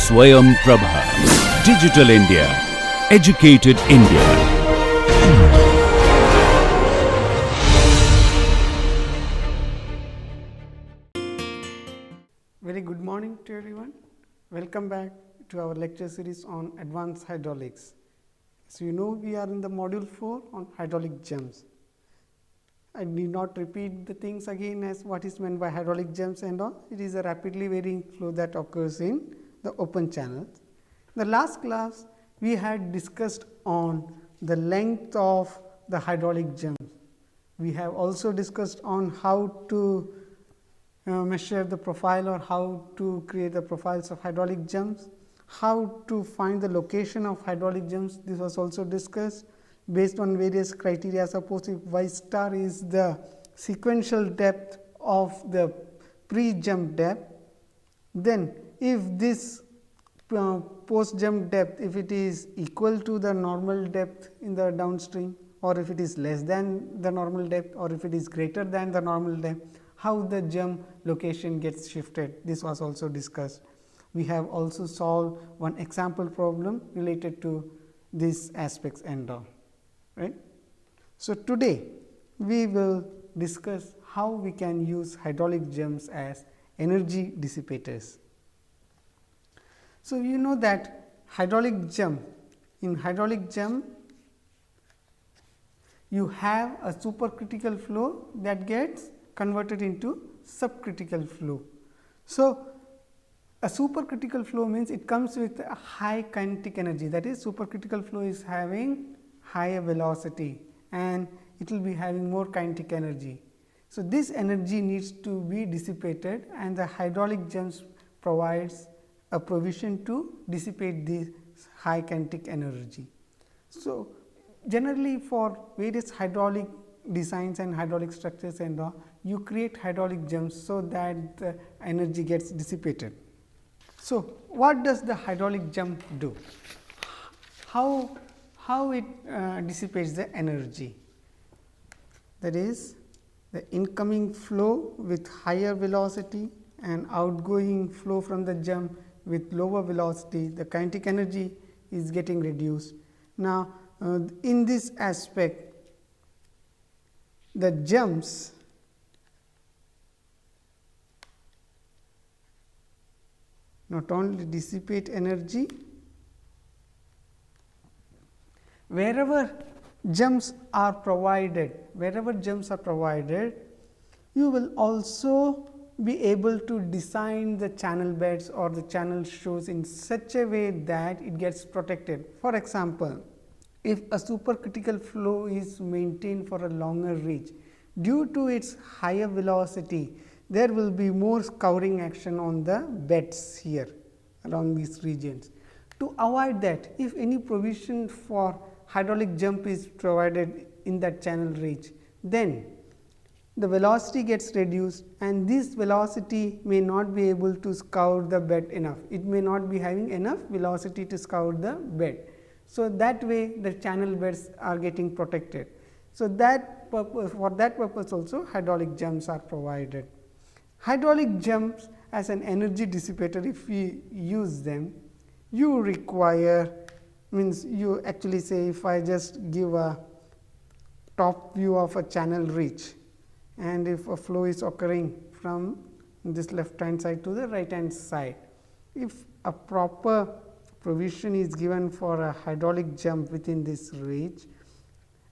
Swayam Prabha. Digital India. Educated India. Very good morning to everyone. Welcome back to our lecture series on advanced hydraulics. So, you know we are in the module 4 on hydraulic jumps. I need not repeat the things again as what is meant by hydraulic jumps and all. It is a rapidly varying flow that occurs in the open channels. In the last class, we had discussed on the length of the hydraulic jumps. We have also discussed on how to measure the profile or how to create the profiles of hydraulic jumps, how to find the location of hydraulic jumps. This was also discussed based on various criteria. Suppose if y star is the sequential depth of the pre-jump depth, then if this post jump depth, if it is equal to the normal depth in the downstream, or if it is less than the normal depth, or if it is greater than the normal depth, how the jump location gets shifted. This was also discussed. We have also solved one example problem related to these aspects and all. Right. So, today we will discuss how we can use hydraulic jumps as energy dissipators. So, you know that in hydraulic jump you have a supercritical flow that gets converted into subcritical flow. So, a supercritical flow means it comes with a high kinetic energy, that is supercritical flow is having higher velocity and it will be having more kinetic energy. So, this energy needs to be dissipated and the hydraulic jumps provides a provision to dissipate this high kinetic energy. So, generally for various hydraulic designs and hydraulic structures and all, you create hydraulic jumps so that the energy gets dissipated. So, what does the hydraulic jump do? How it dissipates the energy? That is, the incoming flow with higher velocity and outgoing flow from the jump with lower velocity, the kinetic energy is getting reduced. Now, in this aspect, the jumps not only dissipate energy, wherever jumps are provided, you will also be able to design the channel beds or the channel shows in such a way that it gets protected. For example, if a supercritical flow is maintained for a longer reach, due to its higher velocity, there will be more scouring action on the beds here along these regions. To avoid that, if any provision for hydraulic jump is provided in that channel reach, then the velocity gets reduced and this velocity may not be able to scour the bed enough. It may not be having enough velocity to scour the bed. So, that way the channel beds are getting protected. So, that purpose, for that purpose also hydraulic jumps are provided. Hydraulic jumps as an energy dissipator, if we use them, you require, means you actually say, if I just give a top view of a channel reach and if a flow is occurring from this left hand side to the right hand side, if a proper provision is given for a hydraulic jump within this reach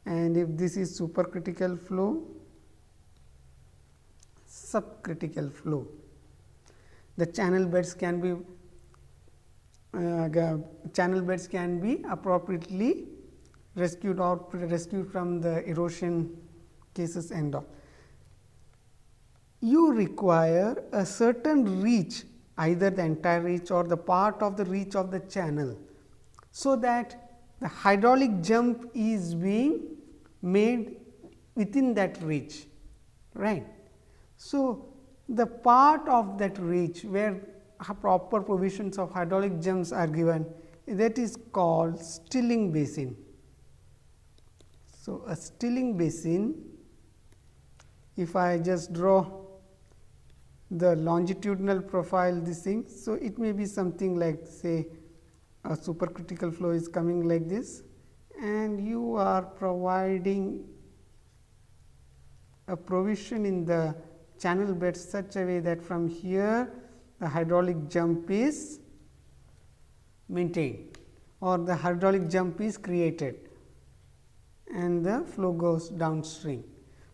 and if this is supercritical flow, subcritical flow, the channel beds can be appropriately rescued from the erosion cases and all. You require a certain reach, either the entire reach or the part of the reach of the channel, so that the hydraulic jump is being made within that reach, right. So, the part of that reach where proper provisions of hydraulic jumps are given, that is called stilling basin. So, a stilling basin, if I just draw the longitudinal profile, this thing. So, it may be something like say a supercritical flow is coming like this, and you are providing a provision in the channel bed such a way that from here the hydraulic jump is maintained or the hydraulic jump is created and the flow goes downstream.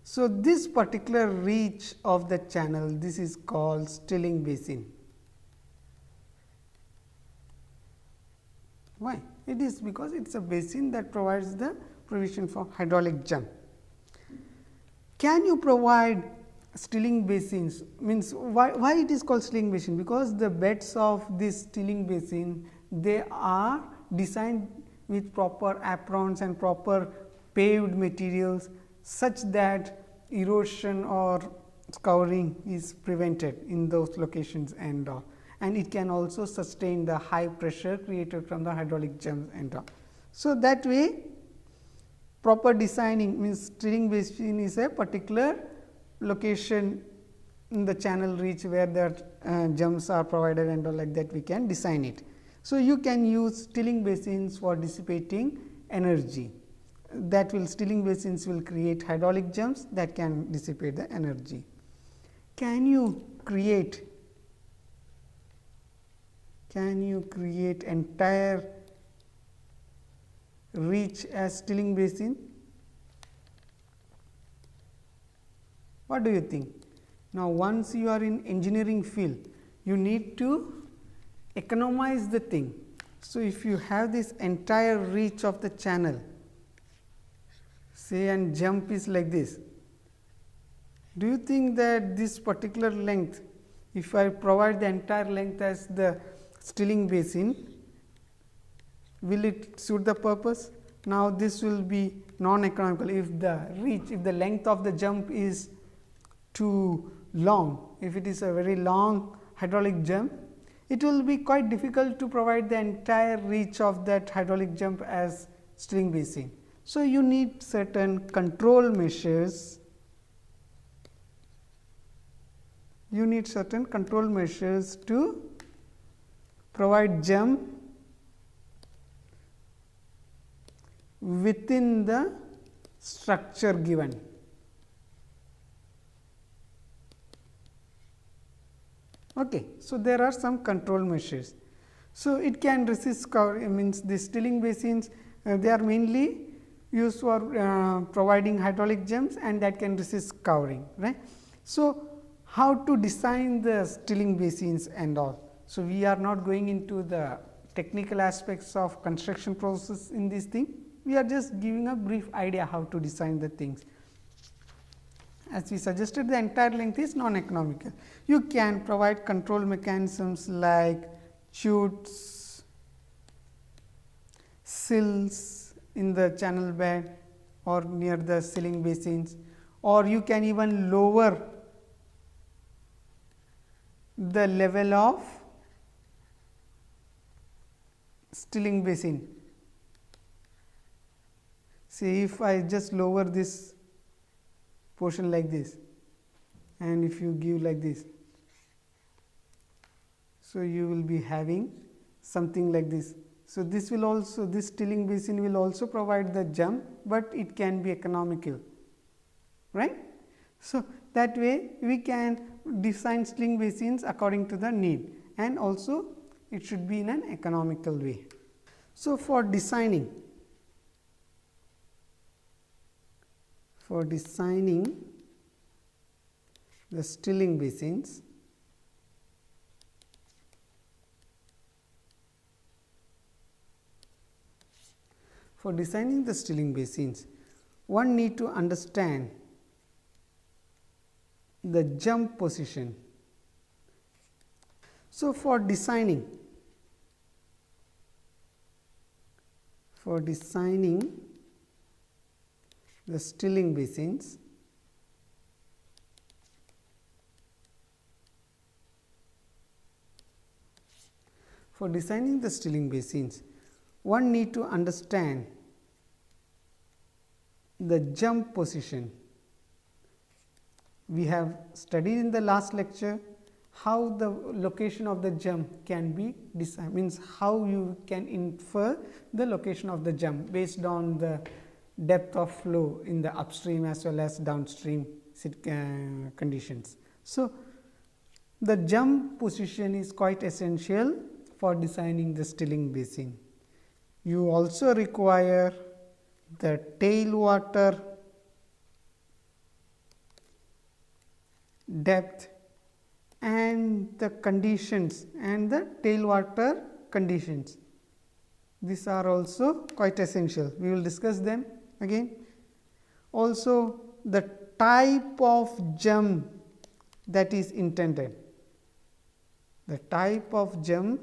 So, this particular reach of the channel, this is called stilling basin. Why? It is because it is a basin that provides the provision for hydraulic jump. Can you provide stilling basins? Means why it is called stilling basin? Because the beds of this stilling basin, they are designed with proper aprons and proper paved materials, such that erosion or scouring is prevented in those locations and all, and it can also sustain the high pressure created from the hydraulic jumps and all. So, that way proper designing means stilling basin is a particular location in the channel reach where the jumps are provided and all, like that we can design it. So, you can use stilling basins for dissipating energy. That will stilling basins will create hydraulic jumps that can dissipate the energy. Can you create entire reach as stilling basin? What do you think? Now, once you are in engineering field, you need to economize the thing. So, if you have this entire reach of the channel, say, and jump is like this, do you think that this particular length, if I provide the entire length as the stilling basin, will it suit the purpose? Now, this will be non-economical. If the reach, if the length of the jump is too long, if it is a very long hydraulic jump, it will be quite difficult to provide the entire reach of that hydraulic jump as stilling basin. So, you need certain control measures, to provide jump within the structure given. Okay. So, there are some control measures. So, it can resist scouring, means the stilling basins they are mainly used for providing hydraulic jumps, and that can resist scouring, right. So, how to design the stilling basins and all. So, we are not going into the technical aspects of construction process in this thing, we are just giving a brief idea how to design the things. As we suggested, the entire length is non-economical. You can provide control mechanisms like chutes, sills in the channel bed or near the stilling basins, or you can even lower the level of stilling basin. See, if I just lower this portion like this, and if you give like this, so you will be having something like this. So, this will also, this stilling basin will also provide the jump, but it can be economical, right. So, that way we can design stilling basins according to the need, and also it should be in an economical way. So, for designing the stilling basins, one need to understand the jump position. So, for designing the stilling basins, one need to understand the jump position. We have studied in the last lecture how the location of the jump can be decided, means how you can infer the location of the jump based on the depth of flow in the upstream as well as downstream conditions. So, the jump position is quite essential for designing the stilling basin. You also require the tailwater depth and the conditions and the tailwater conditions. These are also quite essential. We will discuss them again. Also, the type of jump that is intended. The type of jump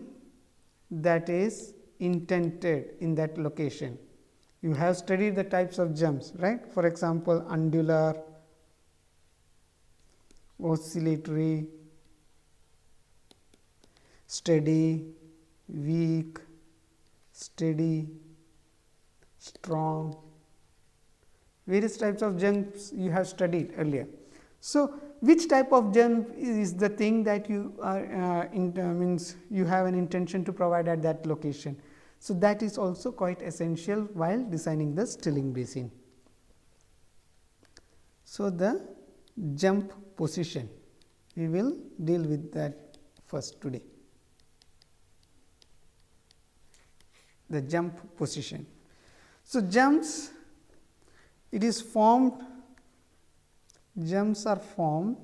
that is intended in that location. You have studied the types of jumps, right? For example, undular, oscillatory, steady, weak, steady, strong, various types of jumps you have studied earlier. So, which type of jump is the thing that you are means you have an intention to provide at that location. So, that is also quite essential while designing the stilling basin. So, the jump position, we will deal with that first today. The jump position. So, jumps, it is formed, jumps are formed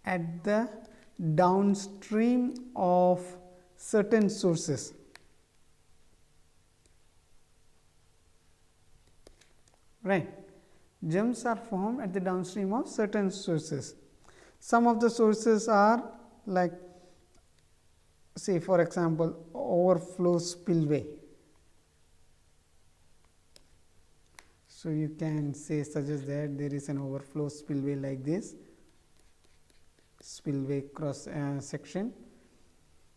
at the downstream of certain sources. Right. Jumps are formed at the downstream of certain sources. Some of the sources are like, say for example, overflow spillway. So, you can say suggest that there is an overflow spillway like this, spillway cross section,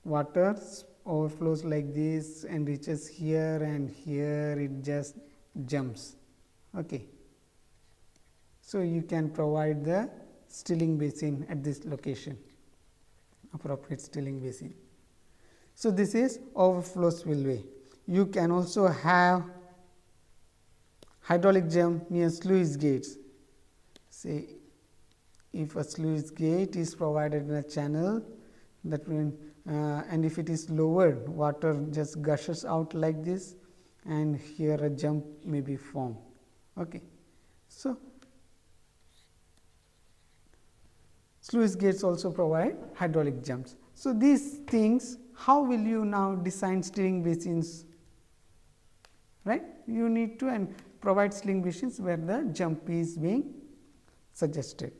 water overflows like this and reaches here, and here it just jumps. Okay. So, you can provide the stilling basin at this location, appropriate stilling basin. So, this is overflow spillway. You can also have hydraulic jump near sluice gates. Say if a sluice gate is provided in a channel, that means and if it is lowered, water just gushes out like this, and here a jump may be formed. Okay. So, sluice gates also provide hydraulic jumps. So, these things, how will you now design stilling basins, right? You need to and provide stilling basins where the jump is being suggested.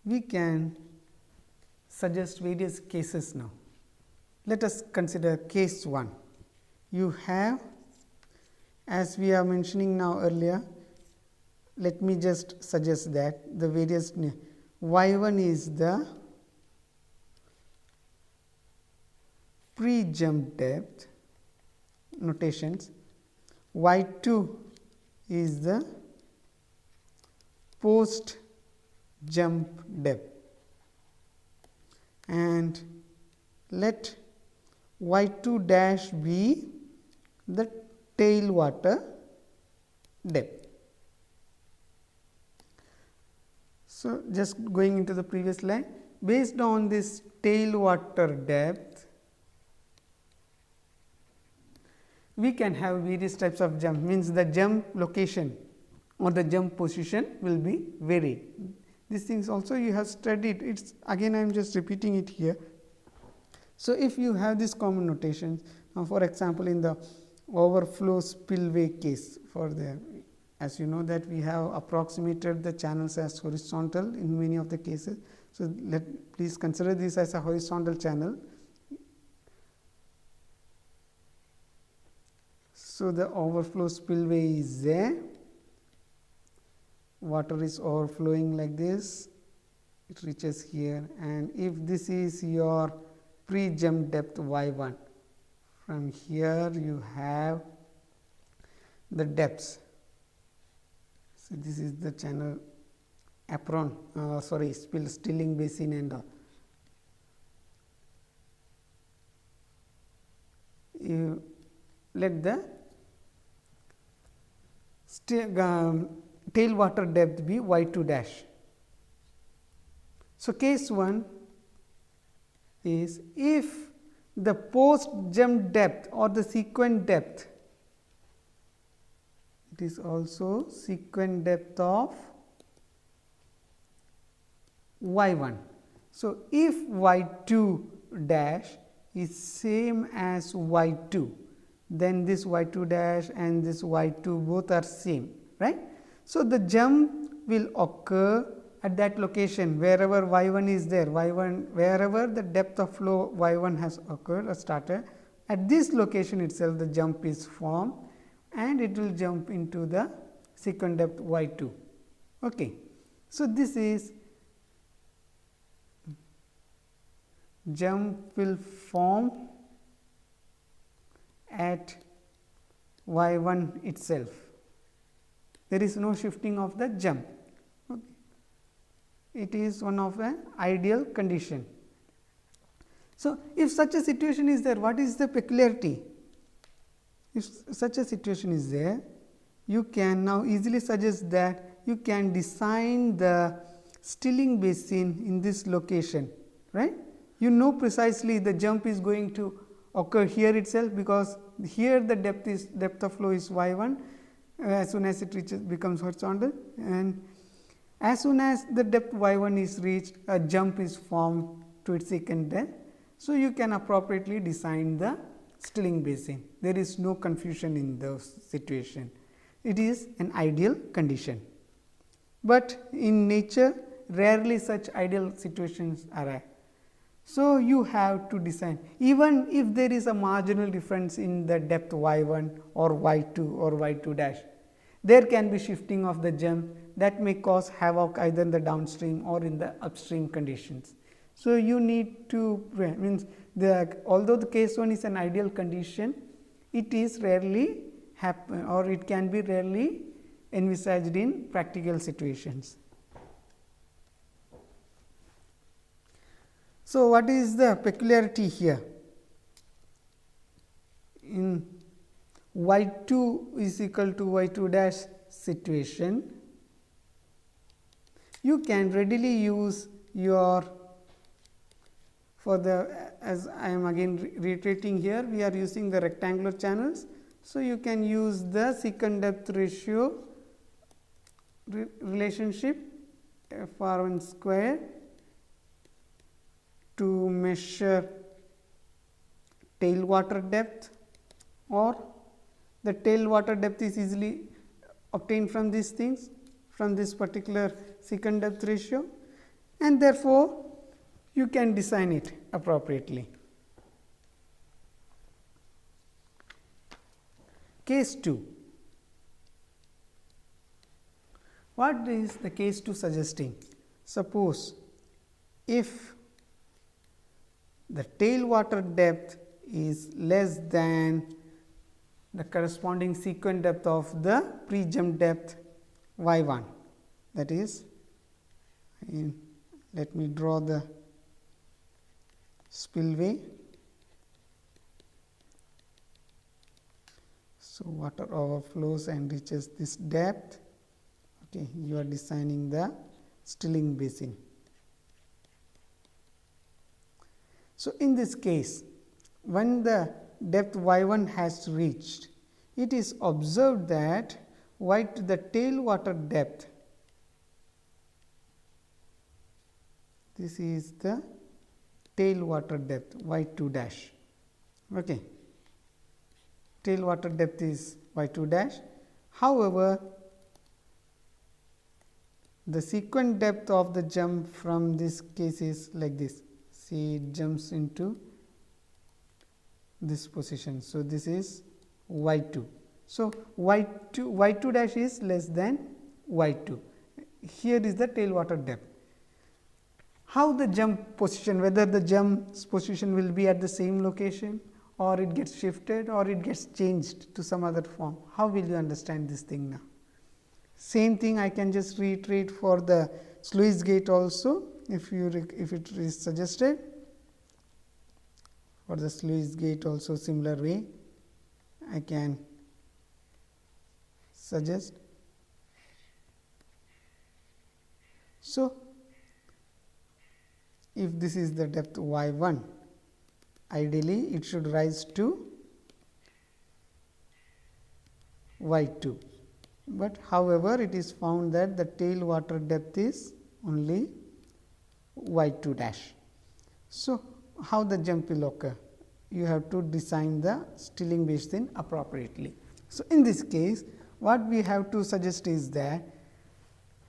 We can suggest various cases now. Let us consider case 1. You have, as we are mentioning now earlier, let me just suggest that the various y1 is the pre-jump depth notations, y2 is the post jump depth, and let y2 dash be the tailwater depth. So, just going into the previous line, based on this tailwater depth, we can have various types of jump, means the jump location or the jump position will be varied. These things also you have studied, it is again I am just repeating it here. So, if you have this common notation, for example, in the overflow spillway case, for the, as you know that we have approximated the channels as horizontal in many of the cases. So, please consider this as a horizontal channel. So, the overflow spillway is there, water is overflowing like this, it reaches here, and if this is your pre-jump depth y1, from here you have the depths. So, this is the channel apron, stilling basin and all. You let the tailwater depth be y2 dash. So, case 1 is if the post jump depth or the sequent depth, it is also sequent depth of y1. So, if y2 dash is same as y2, then this y2 dash and this y2 both are same, right. So, the jump will occur at that location wherever y1 is there, y1 wherever the depth of flow y1 has occurred or started, at this location itself the jump is formed and it will jump into the sequent depth y2. Okay. So, this is jump will form at y1 itself. There is no shifting of the jump. Okay. It is one of an ideal condition. So, if such a situation is there, what is the peculiarity? If such a situation is there, you can now easily suggest that you can design the stilling basin in this location, right. You know precisely the jump is going to occur here itself, because here the depth of flow is y1 as soon as it reaches becomes horizontal, and as soon as the depth y1 is reached, a jump is formed to its secant depth. So, you can appropriately design the stilling basin. There is no confusion in the situation. It is an ideal condition, but in nature rarely such ideal situations arise. So, you have to design, even if there is a marginal difference in the depth y1 or y2 or y2 dash, there can be shifting of the jump that may cause havoc either in the downstream or in the upstream conditions. So, you need to means although the case 1 is an ideal condition, it is rarely happen or it can be rarely envisaged in practical situations. So, what is the peculiarity here? In y2 is equal to y2 dash situation, you can readily use your, for the, as I am again reiterating here, we are using the rectangular channels. So, you can use the secant depth ratio relationship FR1 square to measure tailwater depth, or the tailwater depth is easily obtained from these things, from this particular secant depth ratio, and therefore, you can design it appropriately. Case 2. What is the case 2 suggesting? Suppose if the tailwater depth is less than the corresponding sequent depth of the pre-jump depth y1, that is, let me draw the spillway. So, water overflows and reaches this depth. Okay, you are designing the stilling basin. So, in this case, when the depth y1 has reached, it is observed that the tailwater depth, this is the tailwater depth y2 dash. Okay. Tailwater depth is y2 dash. However, the sequent depth of the jump from this case is like this. See, it jumps into this position. So, this is y2. So, y2 dash is less than y2. Here is the tailwater depth. How the jump position, whether the jump's position will be at the same location or it gets shifted, or it gets changed to some other form. How will you understand this thing now? Same thing I can just reiterate for the sluice gate also, if it is suggested. For the sluice gate also similar way I can suggest. So, if this is the depth y 1, ideally it should rise to y 2, but however, it is found that the tail water depth is only y 2 dash. So, how the jump will occur? You have to design the stilling basin appropriately. So, in this case, what we have to suggest is that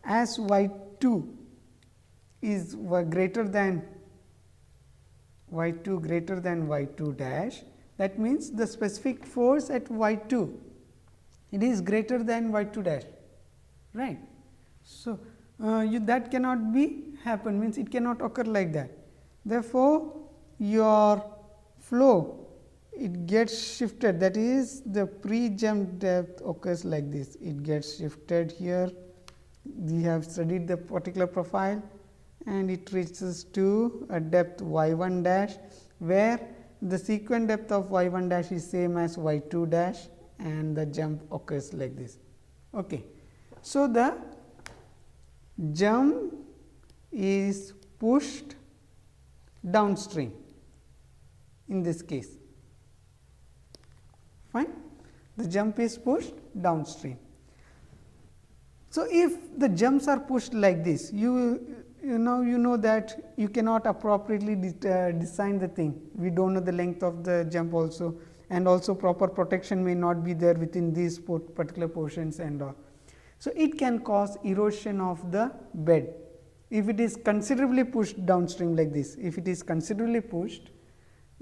as y 2 is greater than y 2 greater than y 2 dash, that means the specific force at y 2 it is greater than y 2 dash, right. So, that cannot be happen, means it cannot occur like that. Therefore, your flow it gets shifted, that is the pre-jump depth occurs like this, it gets shifted here. We have studied the particular profile and it reaches to a depth y 1 dash, where the sequent depth of y 1 dash is same as y 2 dash and the jump occurs like this. Okay. So, the jump is pushed downstream in this case, fine. The jump is pushed downstream. So, if the jumps are pushed like this, you know that you cannot appropriately design the thing. We do not know the length of the jump also, and also proper protection may not be there within these particular portions and all. So, it can cause erosion of the bed. If it is considerably pushed downstream like this, if it is considerably pushed,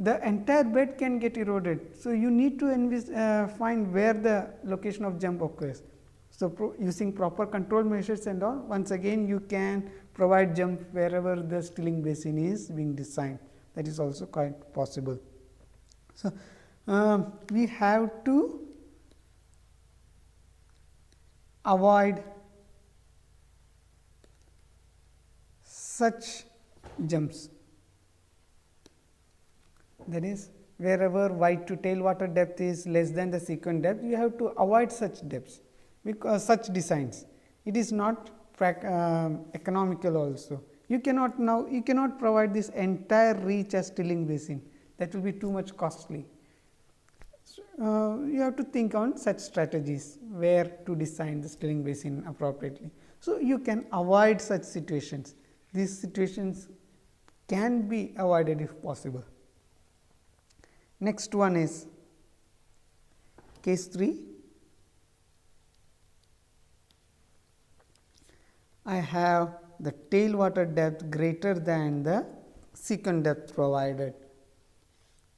the entire bed can get eroded. So, you need to find where the location of jump occurs. So, using proper control measures and all, once again you can provide jump wherever the stilling basin is being designed, that is also quite possible. So, we have to avoid such jumps, that is wherever y 2 tail water depth is less than the sequent depth, you have to avoid such depths, because such designs it is not economical also. You cannot provide this entire reach as stilling basin, that will be too much costly. So, you have to think on such strategies where to design the stilling basin appropriately. So, you can avoid such situations. These situations can be avoided if possible. Next one is case 3. I have the tail water depth greater than the sequent depth provided.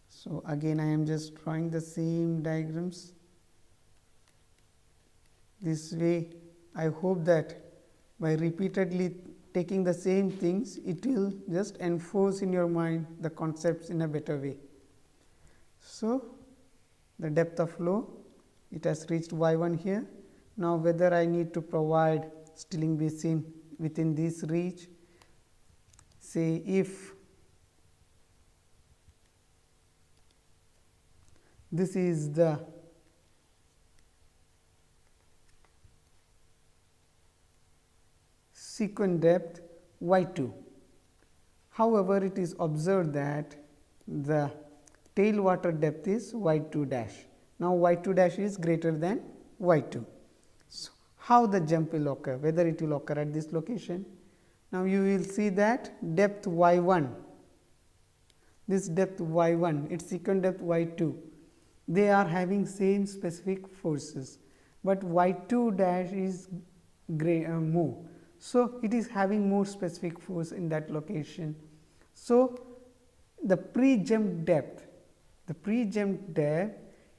So, again I am just drawing the same diagrams. This way I hope that by repeatedly taking the same things, it will just enforce in your mind the concepts in a better way. So, the depth of flow, it has reached y 1 here. Now, whether I need to provide stilling basin within this reach, say if this is the sequent depth y 2. However, it is observed that the tail water depth is y 2 dash. Now, y 2 dash is greater than y 2. So, how the jump will occur, whether it will occur at this location. Now, you will see that depth y 1, this depth y 1, its sequent depth y 2, they are having same specific forces, but y 2 dash is more. So, it is having more specific force in that location. So, the pre-jump depth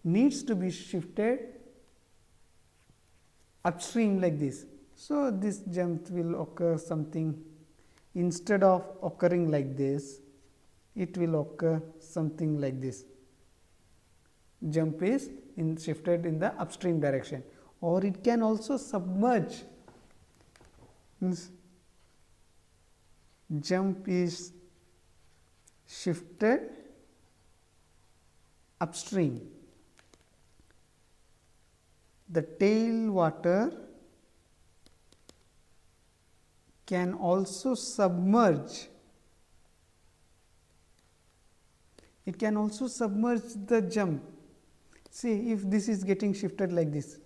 needs to be shifted upstream like this. So, this jump will occur something, instead of occurring like this, it will occur something like this. jump is shifted in the upstream direction, or it can also submerge, means jump is shifted upstream. The tail water can also submerge. It can also submerge the jump. See, if this is getting shifted like this,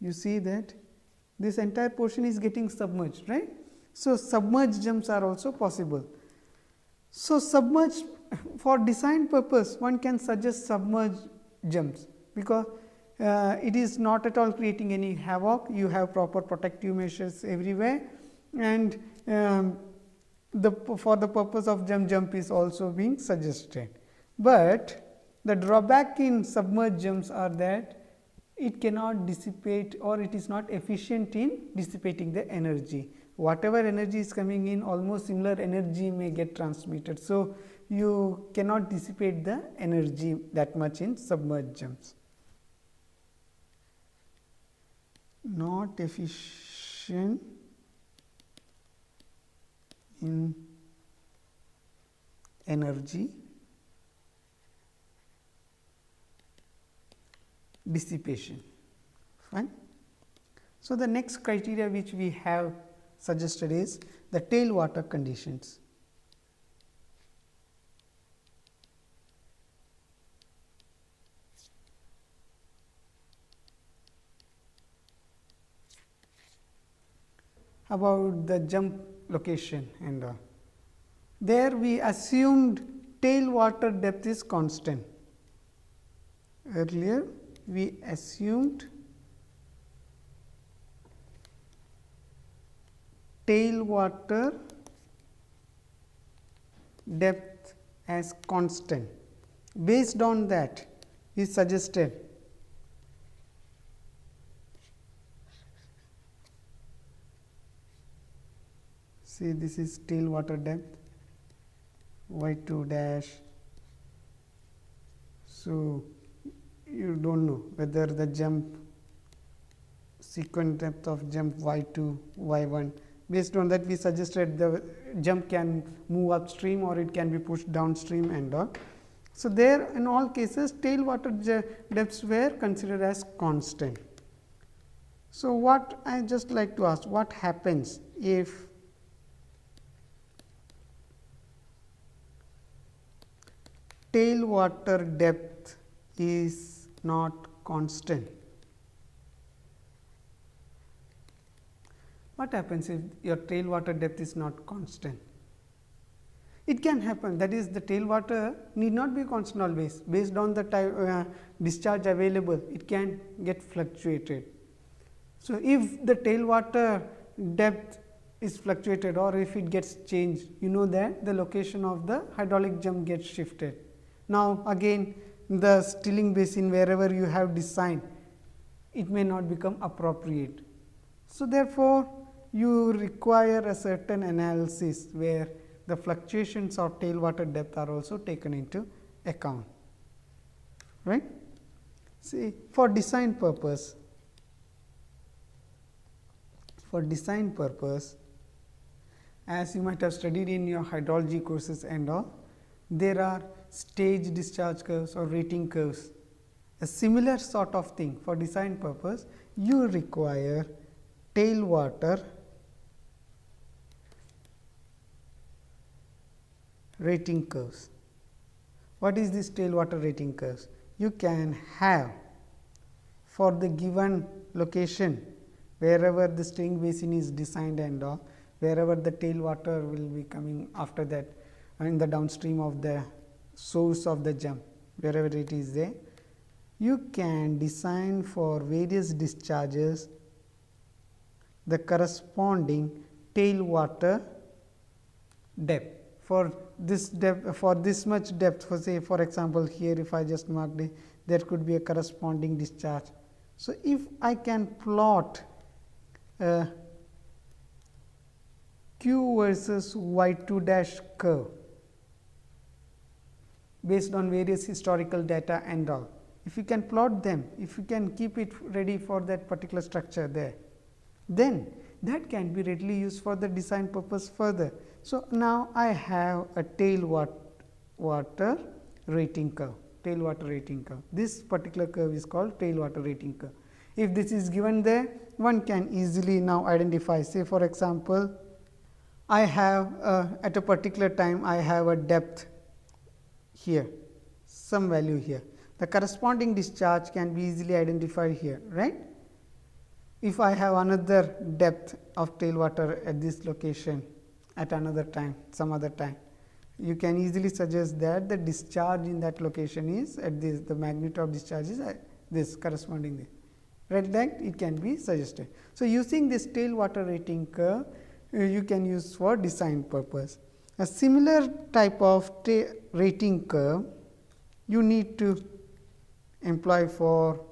you see that this entire portion is getting submerged, right. So, submerged jumps are also possible. So, submerged, for design purpose, one can suggest submerged jumps, because it is not at all creating any havoc. You have proper protective measures everywhere, and for the purpose of jump is also being suggested. But the drawback in submerged jumps are that it cannot dissipate, or it is not efficient in dissipating the energy. Whatever energy is coming in, almost similar energy may get transmitted. So, you cannot dissipate the energy that much in submerged jumps. Not efficient in energy dissipation. Fine. So, the next criteria which we have suggested is the tailwater conditions. About the jump location and all. There we assumed tailwater depth is constant. Earlier we assumed tailwater depth as constant. Based on that, we suggested see this is tailwater depth y2 dash. So, you do not know whether the jump sequence depth of jump y2, y1. Based on that, we suggested the jump can move upstream or it can be pushed downstream and all. So, there in all cases tailwater depths were considered as constant. So, what I just like to ask, what happens if tailwater depth is not constant? What happens if your tailwater depth is not constant? It can happen, that is the tailwater need not be constant always. Based on the discharge available, it can get fluctuated. So, if the tailwater depth is fluctuated or if it gets changed, you know that the location of the hydraulic jump gets shifted. Now, again the stilling basin wherever you have designed, it may not become appropriate. So, therefore, you require a certain analysis where the fluctuations of tailwater depth are also taken into account, right. See, for design purpose, as you might have studied in your hydrology courses and all, there are stage discharge curves or rating curves. A similar sort of thing for design purpose, you require tailwater rating curves. What is this tailwater rating curves? You can have for the given location, wherever the stilling basin is designed and all, wherever the tailwater will be coming after that in the downstream of the source of the jump, wherever it is there, you can design for various discharges the corresponding tailwater depth. For this depth, for this much depth, for say for example, here if I just marked it, there could be a corresponding discharge. So, if I can plot Q versus y2 dash curve, based on various historical data and all. If you can plot them, if you can keep it ready for that particular structure there, then that can be readily used for the design purpose further. So, now I have a tailwater rating curve. This particular curve is called tailwater rating curve. If this is given there, one can easily now identify, say for example, I have at a particular time I have a depth here, some value here. The corresponding discharge can be easily identified here, right. If I have another depth of tailwater at this location at another time, some other time, you can easily suggest that the discharge in that location is at this, the magnitude of discharge is at this corresponding this, right, that it can be suggested. So, using this tailwater rating curve, you can use for design purpose. A similar type of rating curve you need to employ for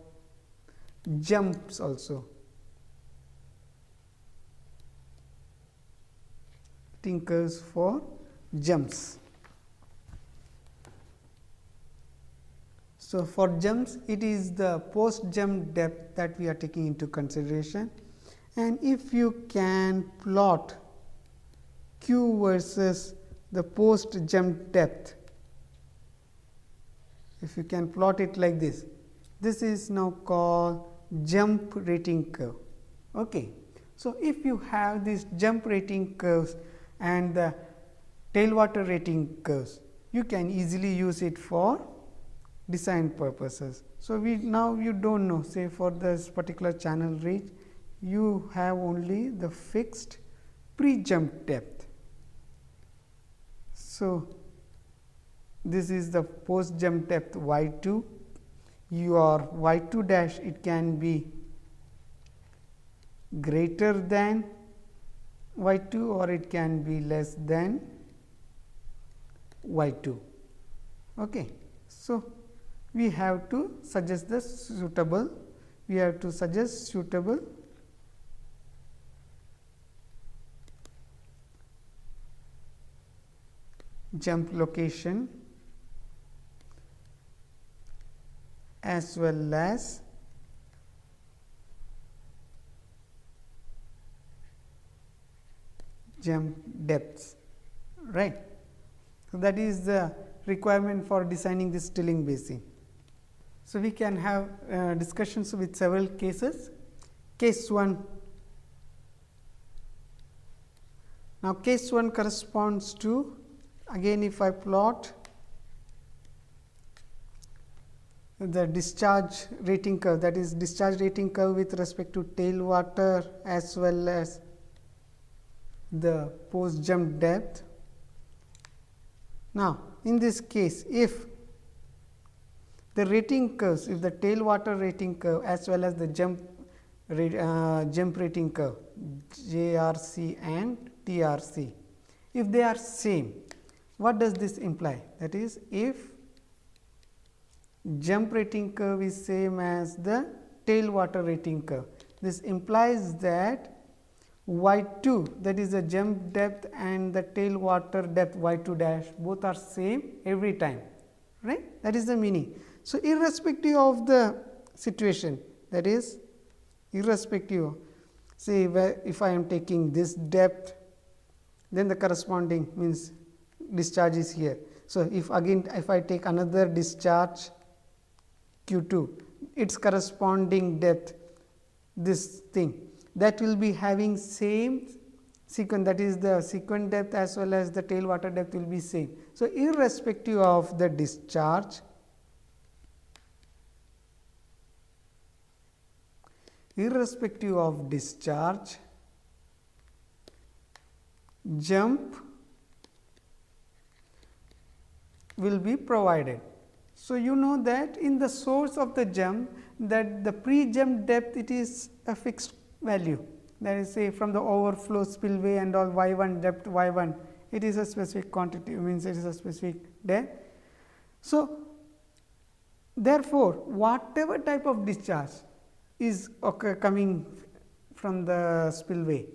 jumps also. Rating curves for jumps. So, for jumps it is the post jump depth that we are taking into consideration, and if you can plot q versus the post jump depth, if you can plot it like this, this is now called jump rating curve. Okay. So, if you have these jump rating curves and the tailwater rating curves, you can easily use it for design purposes. So, now you do not know, say for this particular channel reach, you have only the fixed pre-jump depth. So, this is the post jump depth y 2, your y 2 dash it can be greater than y 2 or it can be less than y 2. Okay. So, we have to suggest the suitable, jump location as well as jump depths, right. So, that is the requirement for designing this stilling basin. So, we can have discussions with several cases. Case 1. Now, case 1 corresponds to, again if I plot the discharge rating curve, that is discharge rating curve with respect to tailwater as well as the post jump depth. Now, in this case, if the rating curves, if the tailwater rating curve as well as the jump rating curve JRC and TRC, if they are same, what does this imply? That is, if jump rating curve is same as the tailwater rating curve, this implies that y 2, that is the jump depth, and the tailwater depth y 2 dash both are same every time, right. That is the meaning. So, irrespective of the situation, that is irrespective, say if I am taking this depth, then the corresponding means discharge is here. So, if I take another discharge q 2, its corresponding depth, this thing, that will be having same sequence, that is the sequence depth as well as the tailwater depth will be same. So, irrespective of the discharge, jump will be provided. So, you know that in the source of the jump, that the pre-jump depth it is a fixed value, that is say from the overflow spillway and all y 1 depth y 1, it is a specific quantity, means it is a specific depth. So, therefore, whatever type of discharge is coming from the spillway,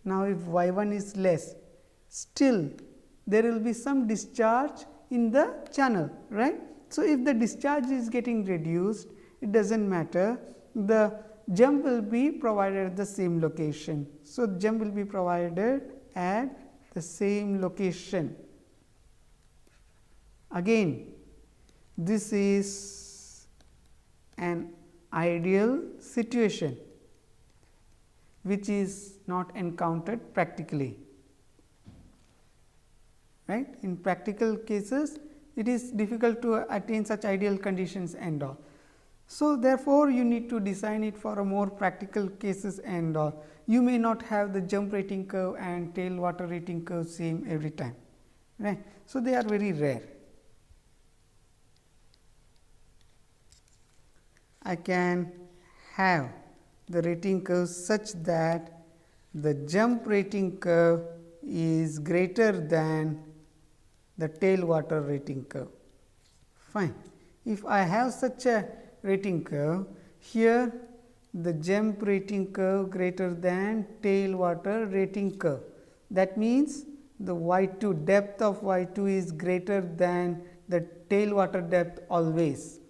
now if y 1 is less, still there will be some discharge in the channel, right. So, if the discharge is getting reduced, it does not matter, the jump will be provided at the same location. So, jump will be provided at the same location. Again, this is an ideal situation which is not encountered practically, right. In practical cases, it is difficult to attain such ideal conditions and all. So, therefore, you need to design it for a more practical cases and all. You may not have the jump rating curve and tail water rating curve same every time, right. So, they are very rare. I can have the rating curve such that the jump rating curve is greater than the tail water rating curve. Fine. If I have such a rating curve, here the jump rating curve greater than tail water rating curve. That means, the y 2 depth of y 2 is greater than the tail water depth always.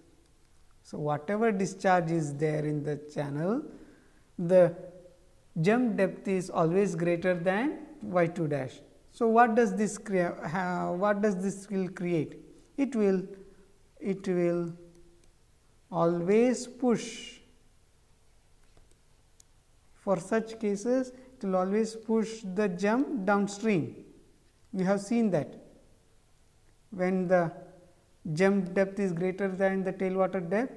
So, whatever discharge is there in the channel, the jump depth is always greater than y 2 dash. So, what does this create? What does this will create? It will always push. For such cases, it will always push the jump downstream. We have seen that when the jump depth is greater than the tail water depth,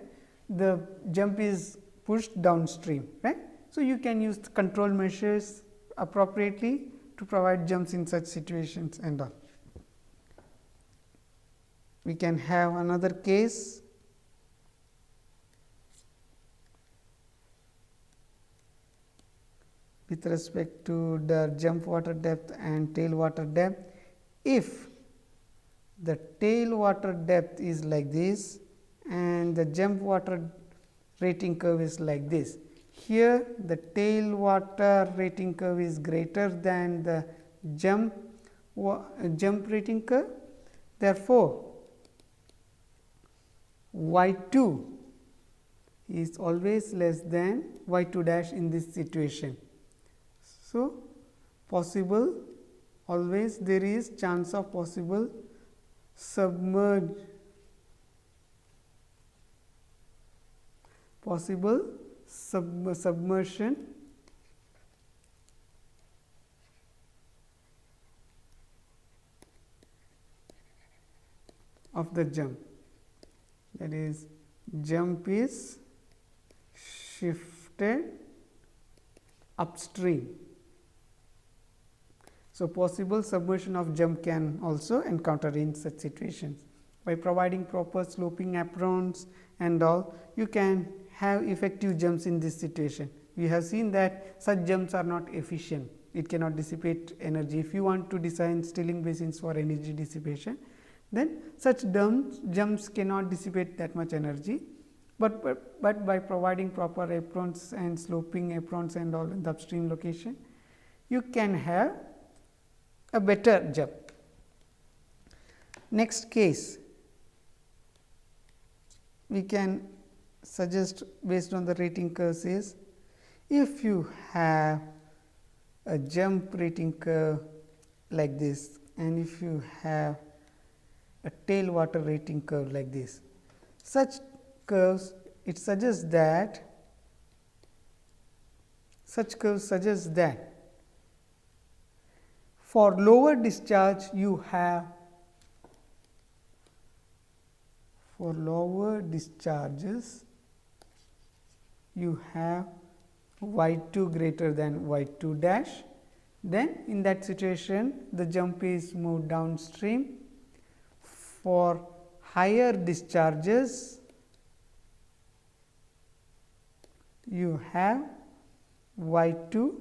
the jump is pushed downstream, right. So, you can use control measures appropriately to provide jumps in such situations and all. We can have another case. With respect to the jump water depth and tail water depth, if the tail water depth is like this and the jump water rating curve is like this. Here the tail water rating curve is greater than the jump rating curve. Therefore, y 2 is always less than y 2 dash in this situation. So, possible always there is chance of possible submersion of the jump, that is jump is shifted upstream. So, possible submersion of jump can also encounter in such situations. By providing proper sloping aprons and all, you can have effective jumps in this situation. We have seen that such jumps are not efficient, it cannot dissipate energy. If you want to design stilling basins for energy dissipation, then such jumps cannot dissipate that much energy, but by providing proper aprons and sloping aprons and all in the upstream location, you can have a better jump. Next case, we can suggest based on the rating curves is, if you have a jump rating curve like this and if you have a tail water rating curve like this, such curves suggest that for lower discharge you have y 2 greater than y 2 dash. Then in that situation the jump is moved downstream. For higher discharges you have y 2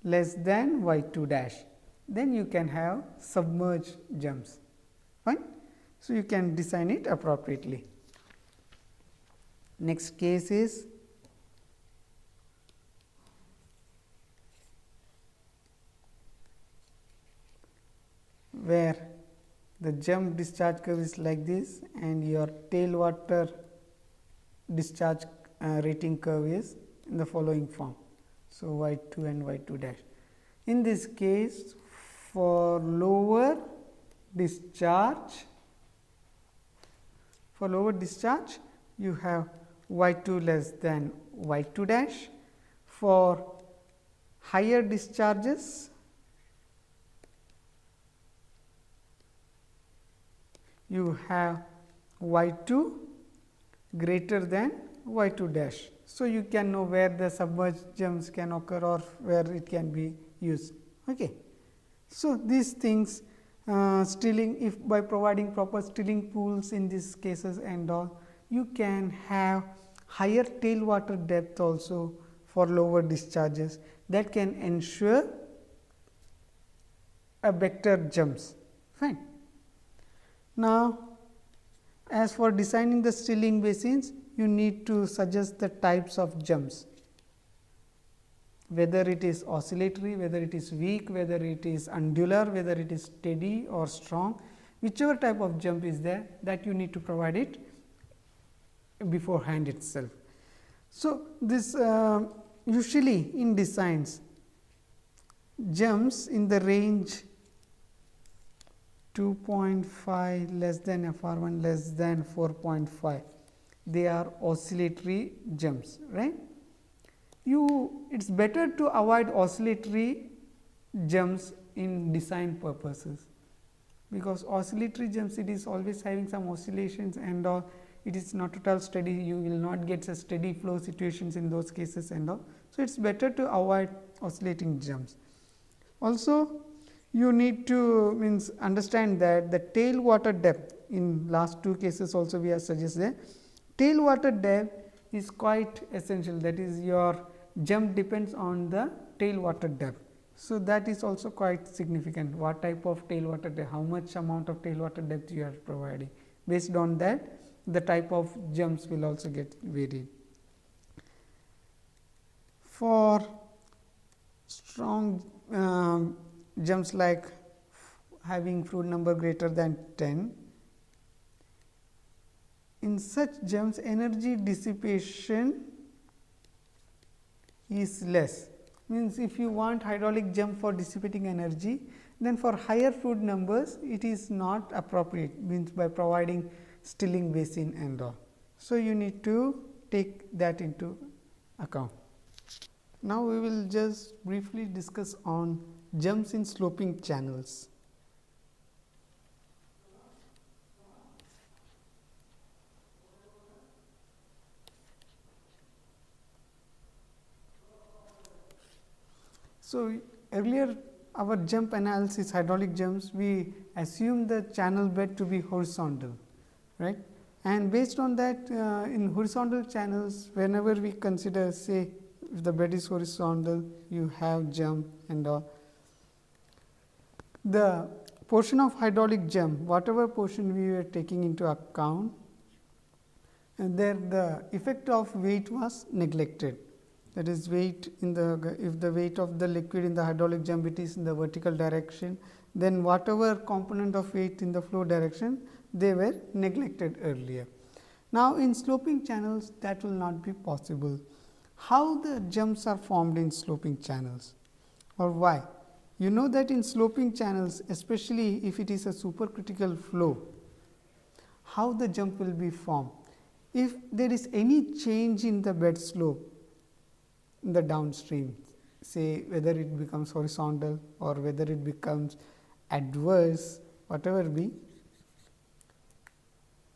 less than y 2 dash, then you can have submerged jumps. Fine. So, you can design it appropriately. Next case is where the jump discharge curve is like this, and your tailwater discharge rating curve is in the following form. So, y 2 and y 2 dash. In this case, for lower discharge, you have y 2 less than y 2 dash. For higher discharges, you have y 2 greater than y 2 dash. So, you can know where the submerged jumps can occur or where it can be used. Okay. So, these things stilling, if by providing proper stilling pools in these cases and all, you can have higher tailwater depth also for lower discharges, that can ensure a better jumps. Fine. Now, as for designing the stilling basins, you need to suggest the types of jumps, whether it is oscillatory, whether it is weak, whether it is undular, whether it is steady or strong, whichever type of jump is there, that you need to provide it beforehand itself. So, this usually in designs, jumps in the range 2.5 less than F R 1 less than 4.5, they are oscillatory jumps, right. It is better to avoid oscillatory jumps in design purposes, because oscillatory jumps, it is always having some oscillations and all, it is not at all steady, you will not get a steady flow situations in those cases and all. So, it is better to avoid oscillating jumps. Also, you need to understand that the tailwater depth, in last two cases also we have suggested, tailwater depth is quite essential, that is your jump depends on the tailwater depth. So, that is also quite significant, what type of tailwater depth, how much amount of tailwater depth you are providing. Based on that, the type of jumps will also get varied. For strong jumps like having fluid number greater than 10, in such jumps energy dissipation is less. Means if you want hydraulic jump for dissipating energy, then for higher fluid numbers it is not appropriate, means by providing stilling basin and all. So, you need to take that into account. Now, we will just briefly discuss on jumps in sloping channels. So, earlier our jump analysis, hydraulic jumps, we assume the channel bed to be horizontal, right, and based on that in horizontal channels, whenever we consider, say if the bed is horizontal, you have jump and all. The portion of hydraulic jump, whatever portion we were taking into account, and there the effect of weight was neglected. That is, weight in the, if the weight of the liquid in the hydraulic jump it is in the vertical direction, then whatever component of weight in the flow direction, they were neglected earlier. Now, in sloping channels that will not be possible. How the jumps are formed in sloping channels, or why? You know that in sloping channels, especially if it is a supercritical flow, how the jump will be formed? If there is any change in the bed slope in the downstream, say whether it becomes horizontal or whether it becomes adverse, whatever be,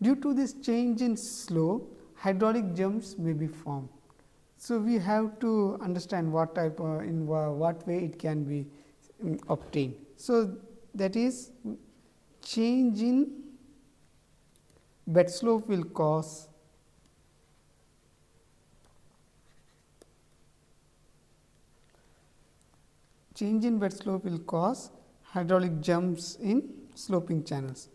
due to this change in slope, hydraulic jumps may be formed. So, we have to understand what type in what way it can be obtained. So, that is, change in bed slope will cause hydraulic jumps in sloping channels.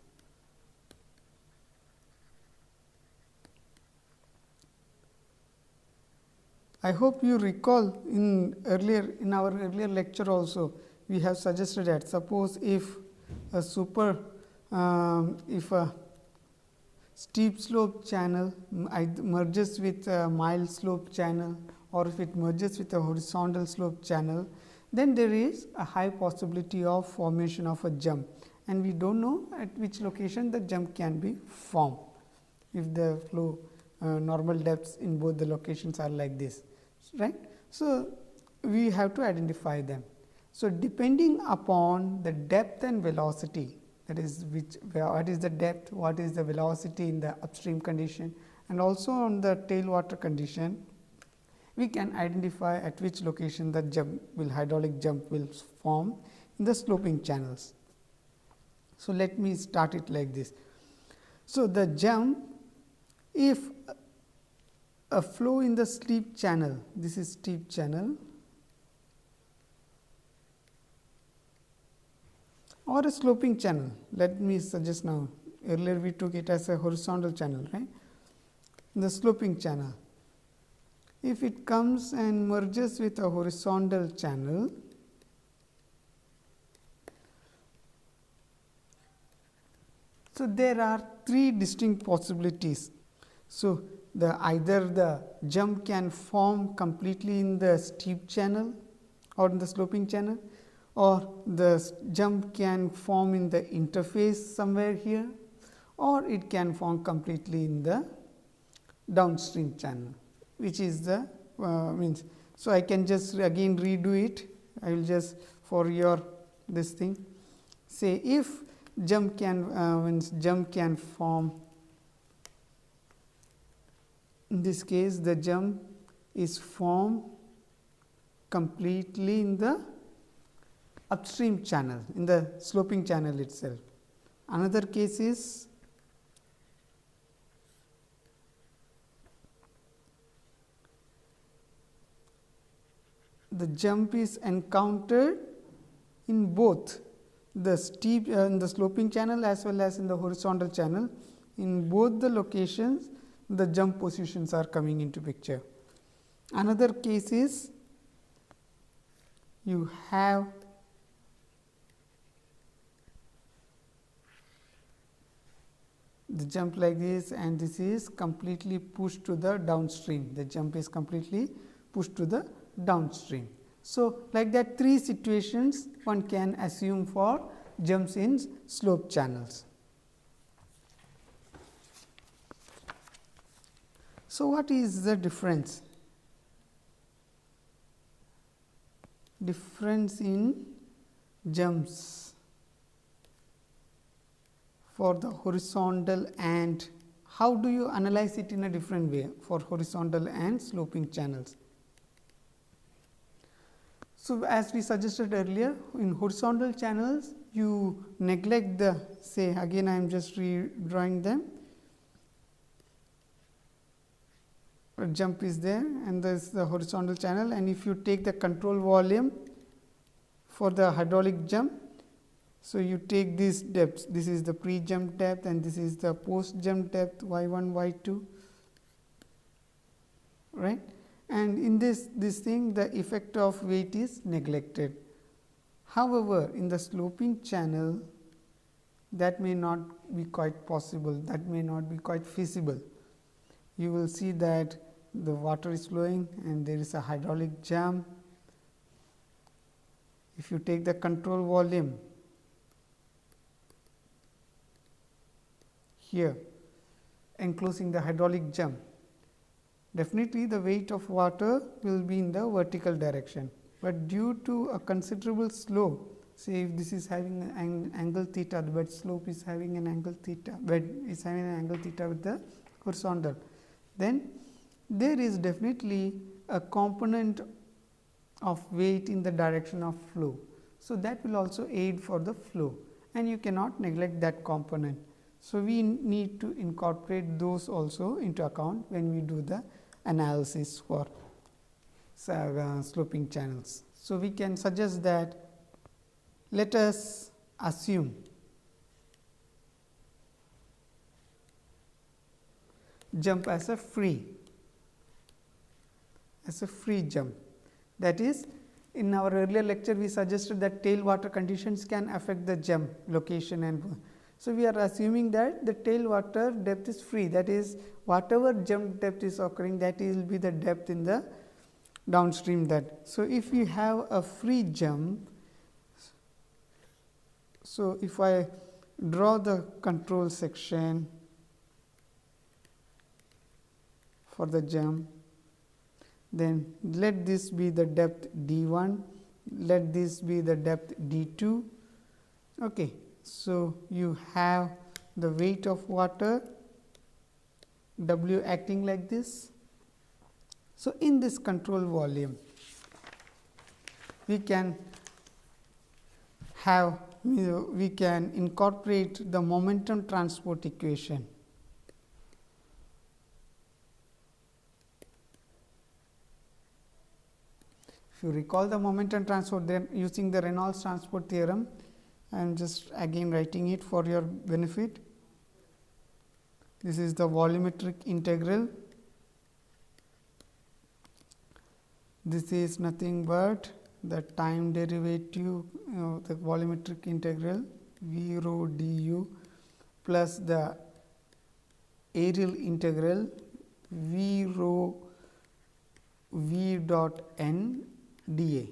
I hope you recall in our earlier lecture also we have suggested that suppose if a super if a steep slope channel merges with a mild slope channel, or if it merges with a horizontal slope channel, then there is a high possibility of formation of a jump, and we do not know at which location the jump can be formed if the flow normal depths in both the locations are like this, right. So, we have to identify them. So, depending upon the depth and velocity, that is what is the depth, what is the velocity in the upstream condition, and also on the tailwater condition, we can identify at which location the hydraulic jump will form in the sloping channels. So, let me start it like this. So, the jump, if a flow in the steep channel, this is steep channel, or a sloping channel, let me suggest now, earlier we took it as a horizontal channel, right. The sloping channel, if it comes and merges with a horizontal channel, so there are three distinct possibilities. So, either the jump can form completely in the steep channel or in the sloping channel, or the jump can form in the interface somewhere here, or it can form completely in the downstream channel, which is the means. So, I can just again redo it. I will just for your this thing say if jump can form, in this case the jump is formed completely in the upstream channel, in the sloping channel itself. Another case is the jump is encountered in both the steep in the sloping channel as well as in the horizontal channel. In both the locations, the jump positions are coming into picture. Another case is you have the jump like this, and this is completely pushed to the downstream. The jump is completely pushed to the downstream. So, like that three situations one can assume for jumps in slope channels. So, what is the difference? Difference in jumps for the horizontal, and how do you analyze it in a different way for horizontal and sloping channels? So, as we suggested earlier, in horizontal channels you neglect the, say again I am just redrawing them. A jump is there and there is the horizontal channel, and if you take the control volume for the hydraulic jump, so you take these depths, this is the pre jump depth and this is the post jump depth y1, y2, right. And in this thing the effect of weight is neglected. However, in the sloping channel that may not be quite possible, that may not be quite feasible. You will see that the water is flowing and there is a hydraulic jump. If you take the control volume here enclosing the hydraulic jump, definitely the weight of water will be in the vertical direction, but due to a considerable slope, say if this is having an angle theta, the bed slope is having an angle theta, bed is having an angle theta with the horizontal, then there is definitely a component of weight in the direction of flow. So, that will also aid for the flow, and you cannot neglect that component. So, we need to incorporate those also into account when we do the analysis for sloping channels. So, we can suggest that let us assume jump as a free jump. That is, in our earlier lecture we suggested that tailwater conditions can affect the jump location, and So, we are assuming that the tailwater depth is free, that is whatever jump depth is occurring, that will be the depth in the downstream that. So, if you have a free jump, so if I draw the control section for the jump, then let this be the depth d1, let this be the depth d2. Okay. So, you have the weight of water W acting like this. So, in this control volume, we can have we can incorporate the momentum transport equation. If you recall the momentum transport, then using the Reynolds transport theorem, I am just again writing it for your benefit. This is the volumetric integral. This is nothing but the time derivative, the volumetric integral V rho du plus the areal integral V rho V dot n dA.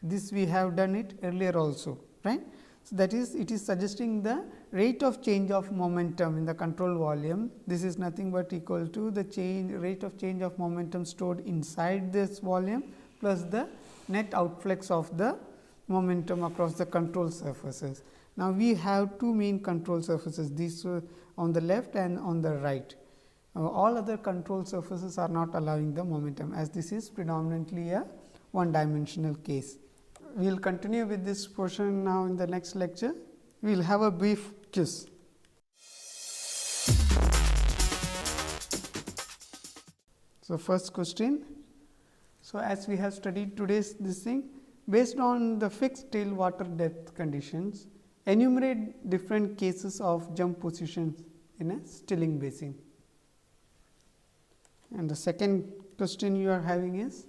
This we have done it earlier also, right. So, that is, it is suggesting the rate of change of momentum in the control volume. This is nothing but equal to the rate of change of momentum stored inside this volume plus the net outflux of the momentum across the control surfaces. Now, we have two main control surfaces, this on the left and on the right. All other control surfaces are not allowing the momentum, as this is predominantly a one dimensional case. We will continue with this portion now in the next lecture. We will have a brief quiz. So, first question. So, as we have studied today's this thing, based on the fixed tailwater depth conditions, enumerate different cases of jump positions in a stilling basin. And the second question you are having is,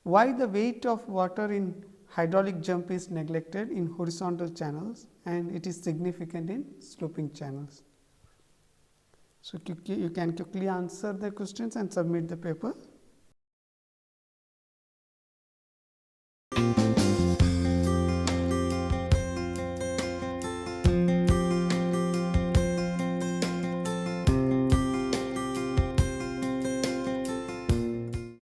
why the weight of water in hydraulic jump is neglected in horizontal channels and it is significant in sloping channels. So, you can quickly answer the questions and submit the paper.